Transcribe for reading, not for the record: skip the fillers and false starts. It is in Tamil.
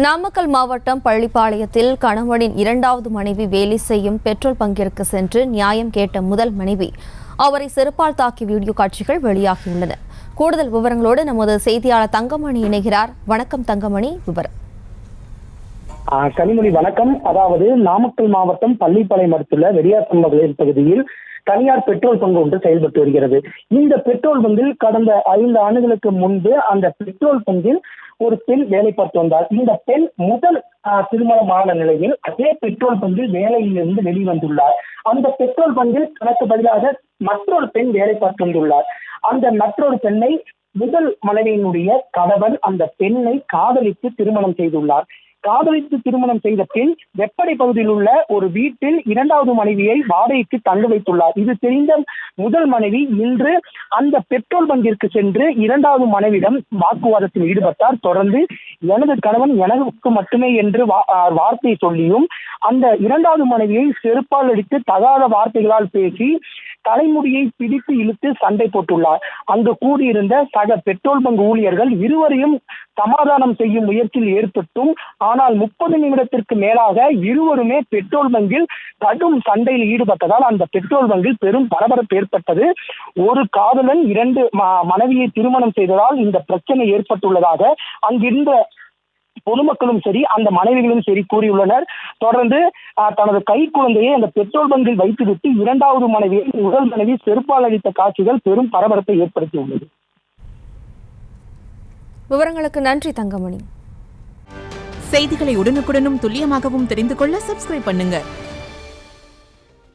நாமக்கல் மாவட்டம் பள்ளிப்பாளையத்தில் கணவனின் இரண்டாவது மனைவி வேலை செய்யும் பெட்ரோல் பங்கிற்கு சென்று நியாயம் கேட்ட முதல் மனைவி அவரை செருப்பால் தாக்கிய வீடியோ காட்சிகள் வெளியாகியுள்ளன. கூடுதல் விவரங்களோடு நமது செய்தியாளர் தங்கமணி இணைகிறார். வணக்கம் தங்கமணி, விவரம். கனிமொழி வணக்கம். அதாவது நாமக்கல் மாவட்டம் பள்ளிப்பாளையம் அடுத்துள்ள வெடியாசம்பகம் பகுதியில் தனியார் பெட்ரோல் பங்கு ஒன்று செயல்பட்டு வருகிறது. இந்த பெட்ரோல் பங்கில் கடந்த 5 ஆண்டுகளுக்கு முன்பு அந்த பெட்ரோல் பங்கில் ஒரு பெண் வேலை பார்த்து வந்தார். இந்த பெண் முதல் திருமணமான நிலையில் அதே பெட்ரோல் பங்கில் வேலையிலிருந்து வெளிவந்துள்ளார். அந்த பெட்ரோல் பங்கில் தனக்கு பதிலாக மற்றொரு பெண் வேலை பார்த்து வந்துள்ளார். அந்த மற்றொரு பெண்ணை முதல் மனைவியினுடைய கணவன் அந்த பெண்ணை காதலித்து திருமணம் செய்துள்ளார். காதலித்து திருமணம் செய்த பின் வெப்படை பகுதியில் உள்ள ஒரு வீட்டில் இரண்டாவது மனைவியை வாடகைக்கு தங்க வைத்துள்ளார். இது தெரிந்த முதல் மனைவி இன்று அந்த பெட்ரோல் பங்கிற்கு சென்று இரண்டாவது மனைவியிடம் வாக்குவாதத்தில் ஈடுபட்டார். தொடர்ந்து எனது கணவன் எனக்கு மட்டுமே என்று வார்த்தை சொல்லியும் அந்த இரண்டாவது மனைவியை செருப்பால் அடித்து தகாத வார்த்தைகளால் பேசி தலைமுடியை பிடித்து இழுத்து சண்டை போட்டுள்ளார். அங்கு கூடியிருந்த சக பெட்ரோல் பங்க் ஊழியர்கள் இருவரையும் சமாதானம் செய்யும் முயற்சியில் ஏற்பட்டும் ஆனால் 30 நிமிடத்திற்கு மேலாக இருவருமே பெட்ரோல் பங்கில் கடும் சண்டையில் ஈடுபட்டதால் அந்த பெட்ரோல் பங்கில் பெரும் பரபரப்பு ஏற்பட்டது. ஒரு காதலன் 2 மனைவியை திருமணம் செய்ததால் இந்த பிரச்சனை ஏற்பட்டுள்ளதாக அங்கிருந்த பொதுமக்களும் சரி அந்த மனைவிகளும் சரி கூறியுள்ளனர். தொடர்ந்து தனது கை குழந்தையை அந்த பெட்ரோல் பங்கில் வைத்துவிட்டு இரண்டாவது மனைவியை முதல் மனைவி செருப்பால் அடித்த காட்சிகள் பெரும் பரபரப்பை ஏற்படுத்தியுள்ளது. விவரங்களுக்கு நன்றி தங்கமணி. செய்திகளை உடனுக்குடனும் துல்லியமாகவும் தெரிந்து கொள்ள சப்ஸ்கிரைப் பண்ணுங்க.